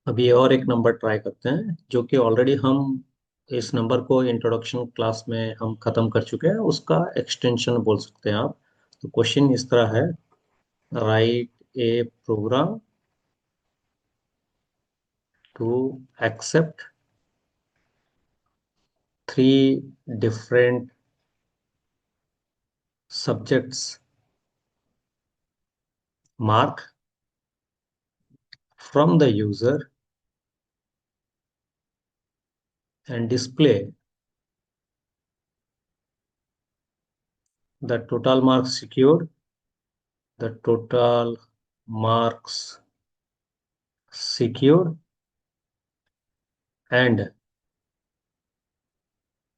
अभी और एक नंबर ट्राई करते हैं जो कि ऑलरेडी हम इस नंबर को इंट्रोडक्शन क्लास में हम खत्म कर चुके हैं, उसका एक्सटेंशन बोल सकते हैं आप। तो क्वेश्चन इस तरह है, write a program to accept three different subjects mark from the user and display the total marks secured, the total marks secured, and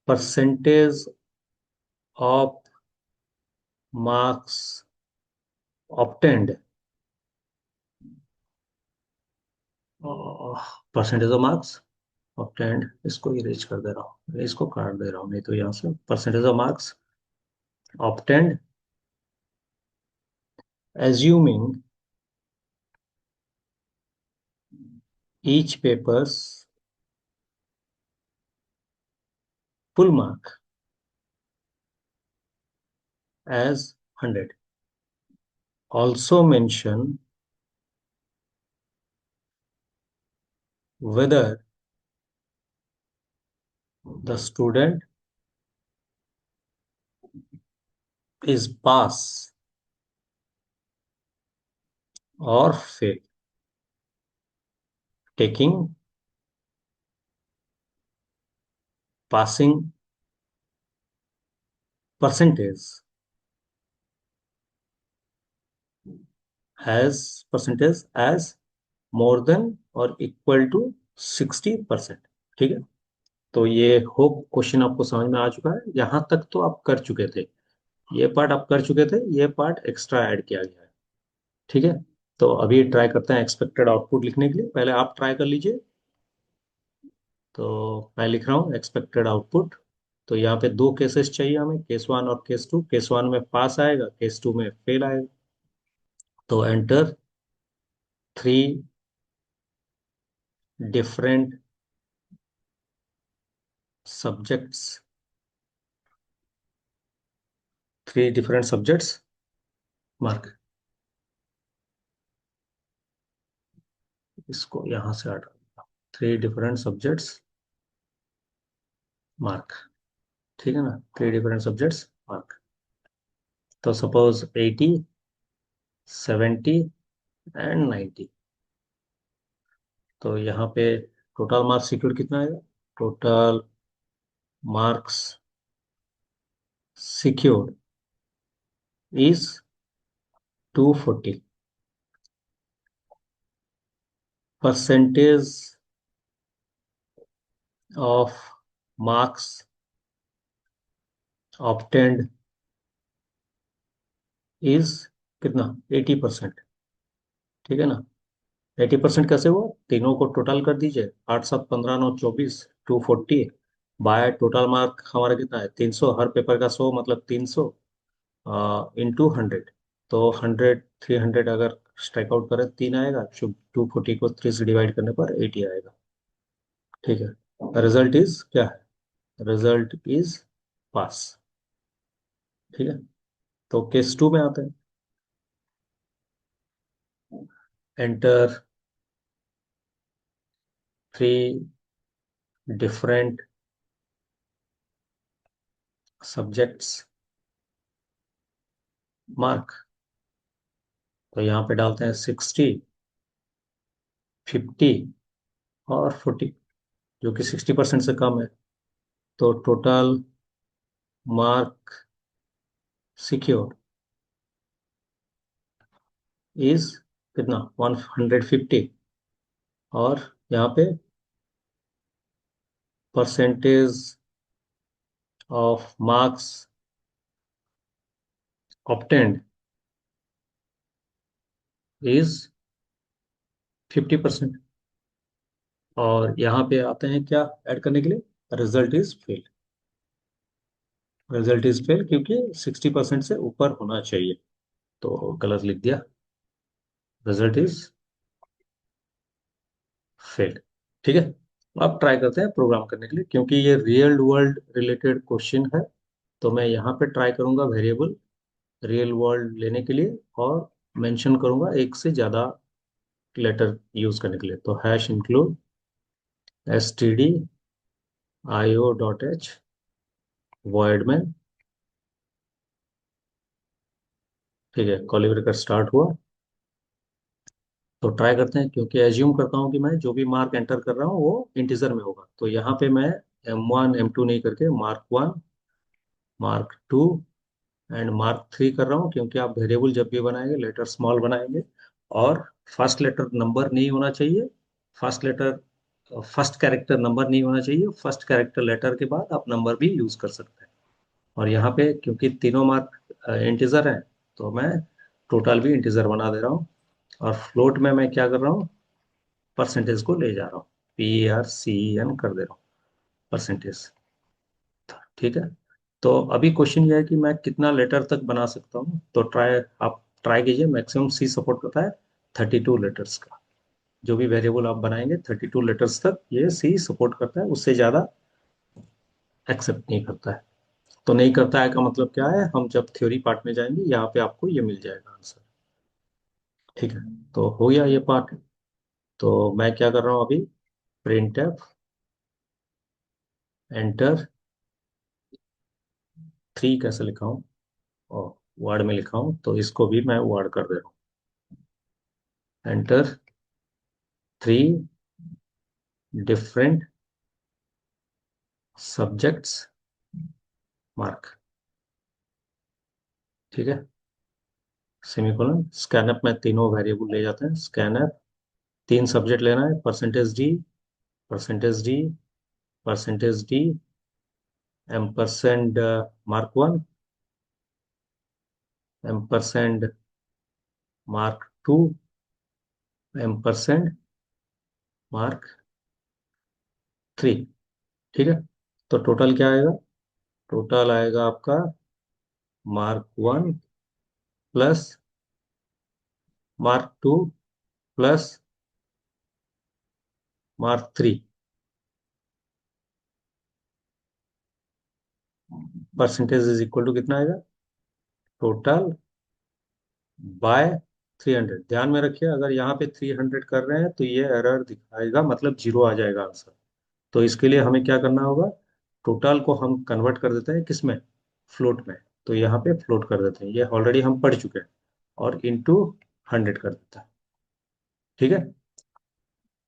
percentage of marks obtained. Percentage of marks obtained, इसको erase कर दे रहा हूँ, इसको काट दे रहा हूँ, नहीं तो यहाँ से percentage of marks obtained assuming each paper's full mark as 100. Also mention whether the student is pass or fail, taking passing percentage as more than or equal to 60%। ठीक है, तो ये होप क्वेश्चन आपको समझ में आ चुका है। यहाँ तक तो आप कर चुके थे, ये पार्ट आप कर चुके थे, ये पार्ट एक्स्ट्रा ऐड किया गया है। ठीक है, तो अभी ट्राई करते हैं एक्सपेक्टेड आउटपुट लिखने के लिए। पहले आप ट्राई कर लीजिए। तो मैं लिख रहा हूँ एक्सपेक्टेड आउटपुट। तो यहाँ पे दो केसेस चाहिए हमें, केस वन और केस टू। केस वन में पास आएगा, केस टू में फेल आएगा। तो enter three different subjects, three different subjects mark. इसको यहां से हटा, थ्री डिफरेंट सब्जेक्ट्स मार्क। ठीक है ना, थ्री डिफरेंट सब्जेक्ट्स मार्क। तो सपोज 80, 70 एंड 90। तो यहाँ पे टोटल मार्क्स सिक्योर कितना आएगा? Total marks secured is 240। Percentage of marks obtained is कितना? 80%। ठीक है ना, 80% कैसे हुआ? तीनों को टोटल कर दीजिए, 8 7 15 9 24, 240 बाय टोटल मार्क हमारा कितना है? 300। हर पेपर का 100 मतलब 300 इंटू 100। तो 100 300 अगर स्ट्राइक आउट करें, 3 आएगा। 240 को 3 से डिवाइड करने पर 80 आएगा। ठीक है, रिजल्ट इज क्या है? रिजल्ट इज पास। ठीक है, तो केस टू में आते हैं। Enter three different subjects mark. तो यहाँ पे डालते हैं 60, 50 और 40, जो कि 60% से कम है। तो टोटल मार्क सिक्योर इज कितना? 150। और यहाँ पे percentage of marks obtained is 50%। और यहाँ पे आते हैं क्या ऐड करने के लिए? Result is fail. Result is fail क्योंकि 60% से ऊपर होना चाहिए, तो गलत लिख दिया। Result is failed. ठीक है, अब ट्राई करते हैं प्रोग्राम करने के लिए, क्योंकि ये रियल वर्ल्ड रिलेटेड क्वेश्चन है। तो मैं यहाँ पे ट्राई करूंगा वेरिएबल रियल वर्ल्ड लेने के लिए, और मेंशन करूंगा एक से ज़्यादा लेटर यूज करने के लिए। तो hash include S T D I O dot H void में। ठीक है, कॉली ब्रेकर स्टार्ट हुआ। तो ट्राई करते हैं, क्योंकि एज्यूम करता हूँ कि मैं जो भी मार्क एंटर कर रहा हूँ वो इंटीजर में होगा। तो यहाँ पे मैं M1 M2 नहीं करके मार्क 1 मार्क 2 एंड मार्क 3 कर रहा हूँ, क्योंकि आप वेरिएबल जब भी बनाएंगे लेटर स्मॉल बनाएंगे, और फर्स्ट लेटर नंबर नहीं होना चाहिए। First letter first character number नहीं होना चाहिए। फर्स्ट कैरेक्टर लेटर के बाद आप नंबर भी यूज कर सकते हैं। और यहाँ पे क्योंकि तीनों मार्क इंटीजर हैं, तो मैं टोटल भी इंटीजर बना दे रहा हूँ। और फ्लोट में मैं क्या कर रहा हूँ, परसेंटेज को ले जा रहा हूँ, PRCEN कर दे रहा हूँ, परसेंटेज। ठीक है, तो अभी क्वेश्चन ये है कि मैं कितना लेटर तक बना सकता हूँ। तो आप ट्राई कीजिए। मैक्सिमम सी सपोर्ट करता है 32 लेटर्स का। जो भी वेरिएबल आप बनाएंगे 32 लेटर्स तक ये सी सपोर्ट करता है, उससे ज़्यादा एक्सेप्ट नहीं करता है। तो नहीं करता है का मतलब क्या है, हम जब थ्योरी पार्ट में जाएंगे यहाँ पे आपको ये मिल जाएगा आंसर। ठीक है, तो हो गया ये पार्ट। तो मैं क्या कर रहा हूँ अभी, प्रिंट एफ एंटर 3 कैसे लिखा हूँ, और वर्ड में लिखा हूँ, तो इसको भी मैं वर्ड कर दे रहा हूँ। Enter 3 different subjects mark. ठीक है, सेमीकोलन स्कैनअप में तीनों वेरिएबल ले जाते हैं। स्कैनअप 3 सब्जेक्ट लेना है, percentage d, percentage d, percentage d, ampersand mark 1, ampersand mark 2, ampersand mark 3। ठीक है, तो टोटल क्या आएगा, टोटल आएगा आपका mark 1 plus mark 2 plus mark 3। Percentage is equal to कितना आएगा, टोटल बाय 300। ध्यान में रखिए, अगर यहाँ पे 300 कर रहे हैं तो ये एरर दिखाएगा, मतलब जीरो आ जाएगा आंसर। तो इसके लिए हमें क्या करना होगा, टोटल को हम कन्वर्ट कर देते हैं किसमें, फ्लोट में। तो यहाँ पे फ्लोट कर देते हैं, ये ऑलरेडी हम पढ़ चुके हैं, और इंटू 100 कर देता है। ठीक है,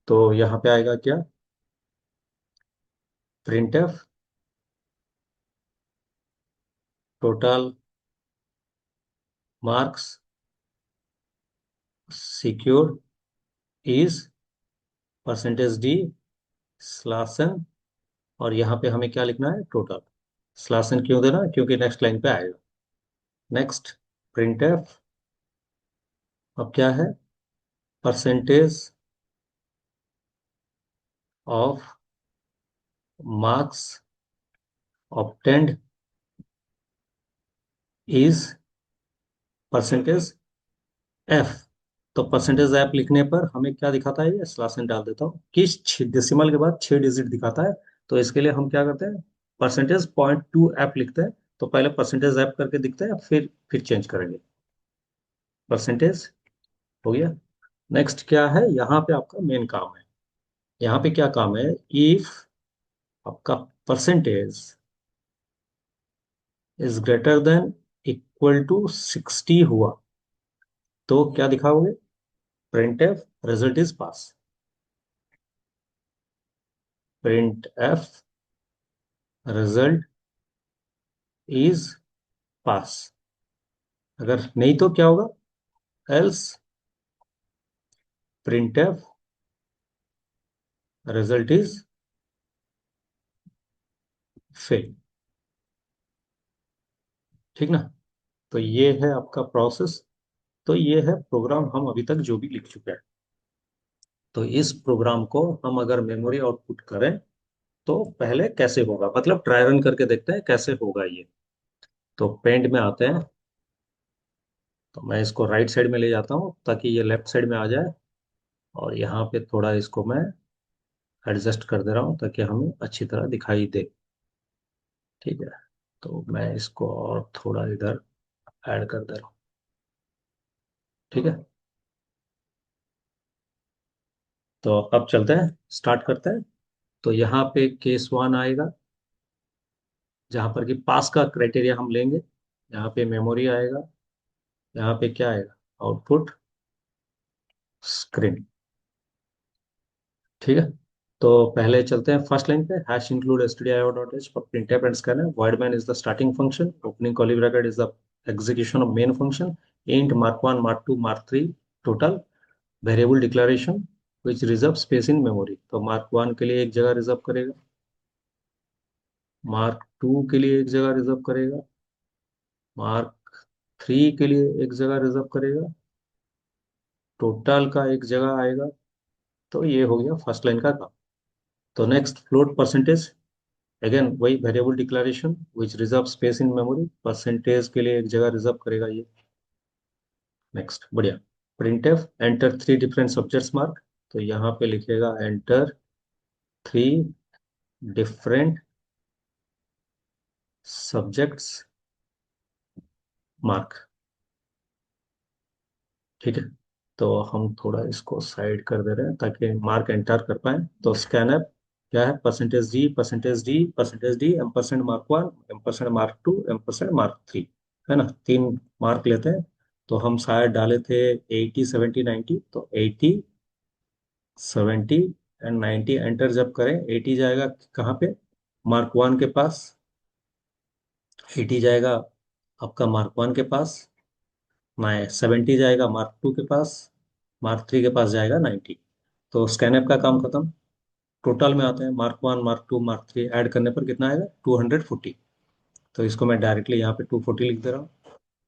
तो यहाँ पे आएगा क्या, printf total marks secure is percentage d slash n. और यहाँ पे हमें क्या लिखना है, टोटल। स्लासन क्यों देना, क्योंकि नेक्स्ट लाइन पे आएगा। नेक्स्ट प्रिंट एफ, अब क्या है, percentage of marks obtained is percentage F. तो परसेंटेज एफ लिखने पर हमें क्या दिखाता है, ये स्लैश डाल देता हूँ, किस डेसिमल के बाद 6 डिजिट दिखाता है। तो इसके लिए हम क्या करते हैं, %.2f लिखते हैं। तो पहले परसेंटेज एफ करके दिखता है, फिर चेंज करेंगे। परसेंटेज हो गया। नेक्स्ट क्या है, यहाँ पे आपका मेन काम है। यहाँ पे क्या काम है, इफ आपका percentage is greater than equal to 60 हुआ, तो क्या दिखाओगे, printf result is pass. Printf result is pass. अगर नहीं तो क्या होगा, else printf result is fail. ठीक ना, तो ये है आपका प्रोसेस। तो ये है प्रोग्राम हम अभी तक जो भी लिख चुके हैं। तो इस प्रोग्राम को हम अगर मेमोरी आउटपुट करें तो पहले कैसे होगा, मतलब ट्राई रन करके देखते हैं कैसे होगा ये। तो पेंट में आते हैं, तो मैं इसको राइट साइड में ले जाता हूँ ताकि ये लेफ्ट साइड में आ जाए। और यहाँ पे थोड़ा इसको मैं एडजस्ट कर दे रहा हूँ ताकि हमें अच्छी तरह दिखाई दे। ठीक है, तो मैं इसको और थोड़ा इधर ऐड कर दे रहा हूँ। ठीक है, तो अब चलते हैं, स्टार्ट करते हैं। तो यहाँ पे केस 1 आएगा, जहाँ पर कि पास का क्राइटेरिया हम लेंगे। यहाँ पे मेमोरी आएगा, यहाँ पे क्या आएगा, आउटपुट स्क्रीन। ठीक है, तो पहले चलते हैं फर्स्ट लाइन पे, hash include stdio.h for printf and scanf, void main is the starting function, opening curly bracket is the execution of main function, int mark1 mark2 mark3 total, variable declaration which reserve space in memory। तो mark1 के लिए एक जगह reserve करेगा, mark2 के लिए एक जगह रिजर्व करेगा, mark3 के लिए एक जगह रिजर्व करेगा, टोटल का एक जगह आएगा। तो ये हो गया फर्स्ट लाइन का काम। तो नेक्स्ट फ्लोट परसेंटेज, अगेन वही variable declaration which reserve space in memory, percentage के लिए एक जगह रिजर्व करेगा ये। नेक्स्ट, बढ़िया। Printf enter 3 different subjects mark, तो यहाँ पे लिखेगा एंटर 3 डिफरेंट सब्जेक्ट्स मार्क। ठीक है, तो हम थोड़ा इसको साइड कर दे रहे हैं ताकि मार्क एंटर कर पाए। तो स्कैनअप क्या है, percentage D %, %mark1, %mark2, %mark3, है ना, 3 मार्क लेते हैं। तो हम शायद डाले थे 80 70 90, तो 80 70 एंड 90 एंटर जब करें, 80 जाएगा कहाँ पे, मार्क 1 के पास, 80 जाएगा आपका मार्क 1 के पास, 70 जाएगा मार्क 2 के पास, मार्क 3 के पास जाएगा 90। तो स्कैनअप का काम खत्म। टोटल में आते हैं, मार्क 1 मार्क 2 मार्क 3 ऐड करने पर कितना आएगा, 240। तो इसको मैं डायरेक्टली यहाँ पे 240 लिख दे रहा हूँ।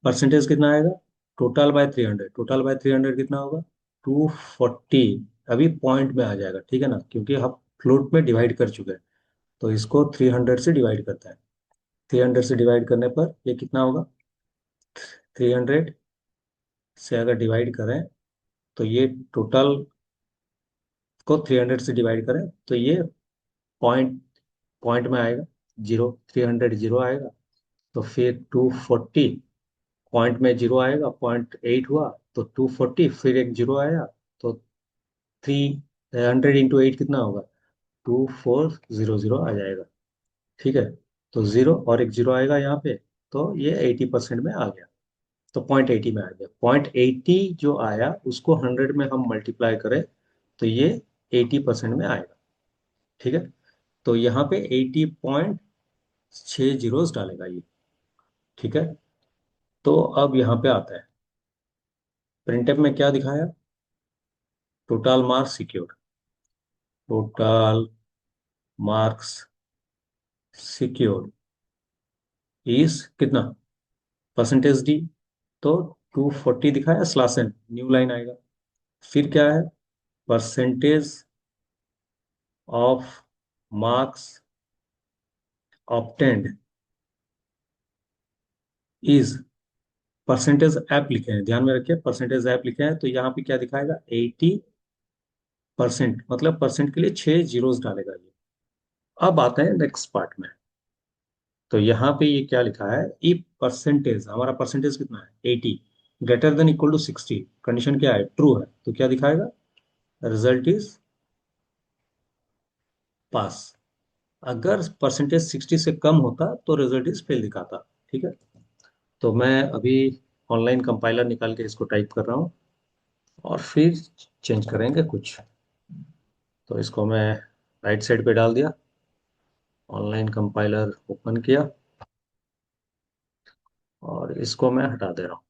परसेंटेज कितना आएगा, टोटल बाय 300 कितना होगा, 240। अभी पॉइंट में आ जाएगा, ठीक है ना, क्योंकि हम फ्लोट में डिवाइड कर चुके हैं। तो इसको 300 से डिवाइड करते हैं। 300 से डिवाइड करने पर ये कितना होगा, 300 से अगर डिवाइड करें तो ये टोटल को 300 से डिवाइड करें तो ये पॉइंट पॉइंट में आएगा, जीरो, 300 जीरो आएगा। तो फिर 240 पॉइंट में जीरो आएगा, 0.8 हुआ, तो 240 फिर एक जीरो आया, तो 300 × 8 कितना होगा, 2400 आ जाएगा। ठीक है, तो जीरो और एक जीरो आएगा यहाँ पे, तो ये 80% में आ गया। तो 0.80 में आ गया, 0.80 जो आया उसको 100 में हम मल्टीप्लाई करें तो ये 80% में आएगा। ठीक है, तो यहाँ पे 80.60 डालेगा ये। ठीक है, तो अब यहाँ पे आता है, प्रिंटफ में क्या दिखाया, total marks secured, total marks secured is कितना, %d। तो 240 दिखाया स्लैश एन, न्यू लाइन आएगा। फिर क्या है, percentage of marks obtained is, percentage app लिखे हैं, ध्यान में रखिए, परसेंटेज ऐप लिखे हैं, तो यहाँ पे क्या दिखाएगा, 80%, मतलब परसेंट के लिए 6 जीरोस डालेगा ये। अब आते हैं नेक्स्ट पार्ट में। तो यहाँ पे ये क्या लिखा है, इफ परसेंटेज, हमारा परसेंटेज कितना है, 80 greater than equal to 60, condition क्या है, ट्रू है, तो क्या दिखाएगा, रिजल्ट इज पास। अगर परसेंटेज 60 से कम होता तो रिजल्ट इज फेल दिखाता। ठीक है, तो मैं अभी ऑनलाइन कंपाइलर निकाल के इसको टाइप कर रहा हूँ और फिर चेंज करेंगे कुछ। तो इसको मैं राइट साइड पे डाल दिया, ऑनलाइन कंपाइलर ओपन किया और इसको मैं हटा दे रहा हूँ।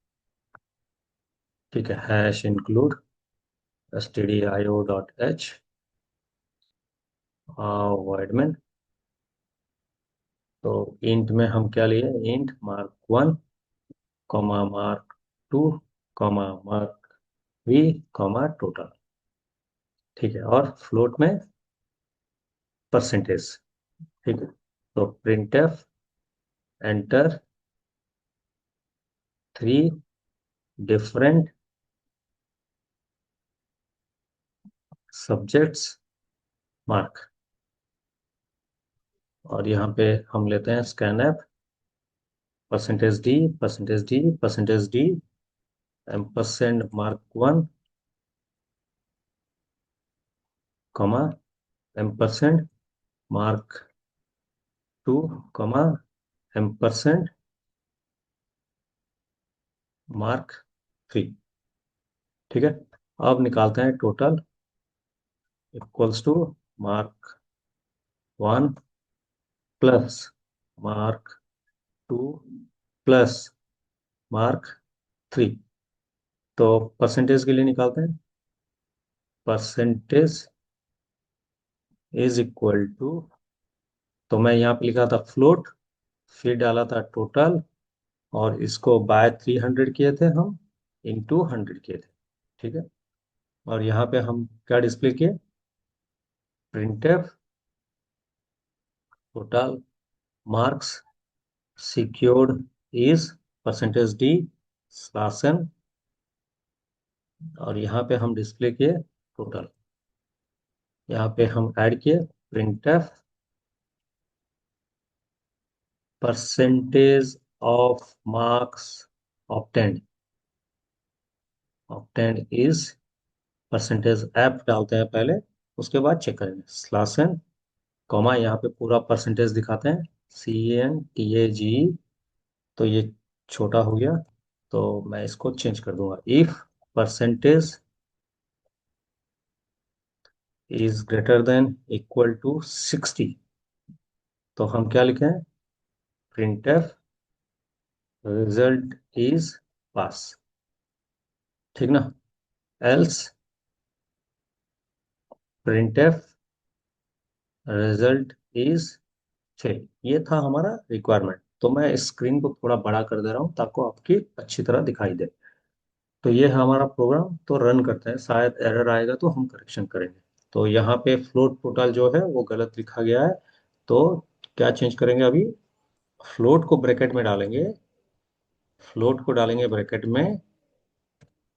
ठीक है, hash include stdio.h void main। तो इंट में हम क्या लिए, int mark 1 mark 2 mark 3 total. ठीक है, और फ्लोट में परसेंटेज। ठीक है, तो printf enter 3 different subjects mark. और यहाँ पे हम लेते हैं scanf, percentage d, percentage d, percentage d, ampersand mark one, comma, ampersand mark two, comma, ampersand mark three. ठीक है। अब निकालते हैं total equals to mark one plus mark two plus mark three. तो परसेंटेज के लिए निकालते हैं। परसेंटेज इज इक्वल टू, तो मैं यहाँ पे लिखा था फ्लोट, फिर डाला था टोटल, और इसको बाय 300 किए थे हम, इंटू 100 किए थे। ठीक है। और यहाँ पे हम क्या डिस्प्ले किए, printf total marks secured is percentage d slash n, और यहाँ पे हम डिस्प्ले किए टोटल। यहाँ पे हम ऐड किए printf percentage of marks obtained, obtained is percentage F डालते हैं पहले, उसके बाद चेक करेंगे स्लैश एन, कॉमा, यहाँ पे पूरा परसेंटेज दिखाते हैं, CANTAGE। तो ये छोटा हो गया, तो मैं इसको चेंज कर दूंगा। If percentage is greater than equal to 60, तो हम क्या लिखें, प्रिंटफ रिजल्ट इज पास। ठीक ना। Else printf result is fail. ये था हमारा रिक्वायरमेंट। तो मैं स्क्रीन को थोड़ा बड़ा कर दे रहा हूँ ताकि आपकी अच्छी तरह दिखाई दे। तो ये है हमारा प्रोग्राम, तो रन करते हैं, शायद एरर आएगा तो हम करेक्शन करेंगे। तो यहाँ पे फ्लोट टोटल जो है वो गलत लिखा गया है, तो क्या चेंज करेंगे अभी, फ्लोट को ब्रैकेट में डालेंगे, फ्लोट को डालेंगे ब्रैकेट में,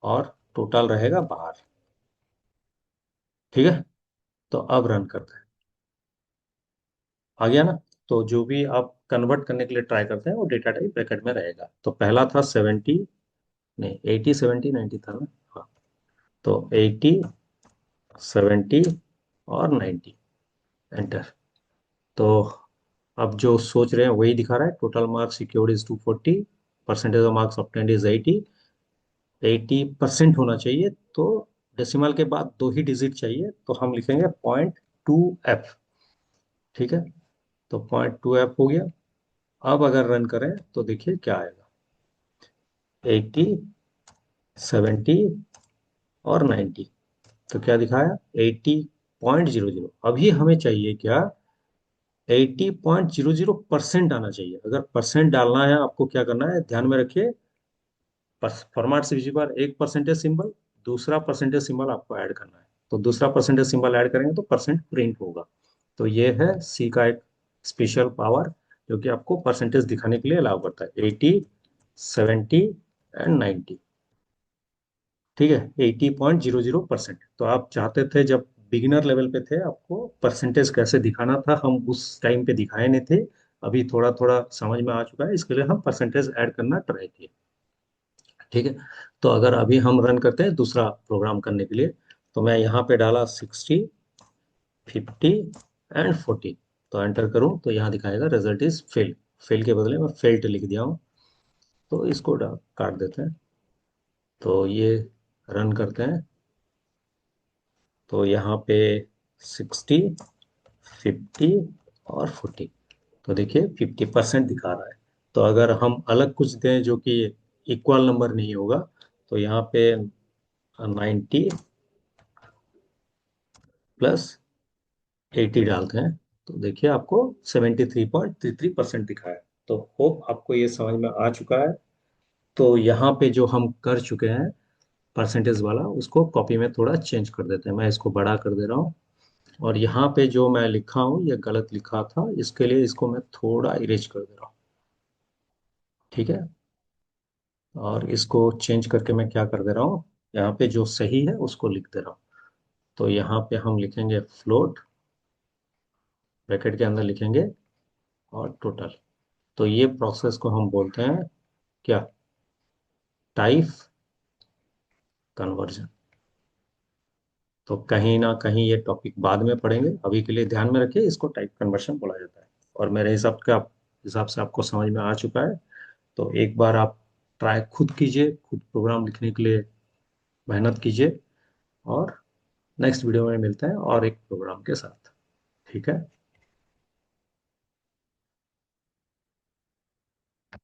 और टोटल रहेगा बाहर। ठीक है। तो अब रन करते हैं। आ गया ना। तो जो भी आप कन्वर्ट करने के लिए ट्राई करते हैं वो डेटा टाइप ब्रैकेट में रहेगा। तो पहला था 70, नहीं 80 70 90 था ना। हाँ। तो 80 70 और 90, एंटर। तो अब जो सोच रहे हैं वही दिखा रहा है, total marks secured is 240, percentage of marks obtained is 80, 80% होना चाहिए। तो डेसिमल के बाद दो ही डिजिट चाहिए, तो हम लिखेंगे 0.2F। ठीक है। तो 0.2F हो गया। अब अगर रन करें तो देखिए क्या आएगा, 80 70 और 90। तो क्या दिखाया, 80.00। अभी हमें चाहिए क्या, 80.00% आना चाहिए। अगर परसेंट डालना है आपको, क्या करना है ध्यान में रखिए, फॉर्मेट से विजिबल एक परसेंटेज सिंबल, दूसरा परसेंटेज सिंबल आपको ऐड करना है। तो दूसरा परसेंटेज सिंबल ऐड करेंगे तो परसेंट प्रिंट होगा। तो ये है सी का एक स्पेशल पावर, जो कि आपको परसेंटेज दिखाने के लिए अलाउ करता है, 80 70 एंड 90। ठीक है, 80.00%। तो आप चाहते थे जब बिगिनर लेवल पे थे आपको परसेंटेज कैसे दिखाना था, हम उस टाइम पे दिखाए नहीं थे। अभी थोड़ा थोड़ा समझ में आ चुका है, इसके लिए हम परसेंटेज ऐड करना ट्राई किए। ठीक है। तो अगर अभी हम रन करते हैं दूसरा प्रोग्राम करने के लिए, तो मैं यहाँ पे डाला 60 50 एंड 40। तो एंटर करूँ तो यहाँ दिखाएगा रिजल्ट इज फेल। फेल के बदले में फेल्ट लिख दिया हूँ। तो इसको काट देते हैं। तो ये रन करते हैं। तो यहाँ पे 60 50 और 40, तो देखिए 50% दिखा रहा है। तो अगर हम अलग कुछ दें जो कि इक्वल नंबर नहीं होगा, तो यहाँ पे 90 प्लस 80 डालते हैं, तो देखिए आपको 73.33% दिखा है। तो होप आपको ये समझ में आ चुका है। तो यहाँ पे जो हम कर चुके हैं परसेंटेज वाला, उसको कॉपी में थोड़ा चेंज कर देते हैं। मैं इसको बड़ा कर दे रहा हूँ, और यहाँ पे जो मैं लिखा हूँ ये गलत लिखा था, इसके लिए इसको मैं थोड़ा इरेज कर दे रहा हूँ। ठीक है। और इसको चेंज करके मैं क्या कर दे रहा हूँ, यहाँ पे जो सही है उसको लिख दे रहा हूँ। तो यहाँ पे हम लिखेंगे फ्लोट ब्रैकेट के अंदर लिखेंगे और टोटल। तो ये प्रोसेस को हम बोलते हैं क्या, टाइप कन्वर्जन। तो कहीं ना कहीं ये टॉपिक बाद में पढ़ेंगे, अभी के लिए ध्यान में रखिए इसको टाइप कन्वर्शन बोला जाता है। और मेरे हिसाब से आपको समझ में आ चुका है। तो एक बार आप ट्राई खुद कीजिए, खुद प्रोग्राम लिखने के लिए मेहनत कीजिए। और नेक्स्ट वीडियो में मिलते हैं और एक प्रोग्राम के साथ। ठीक है।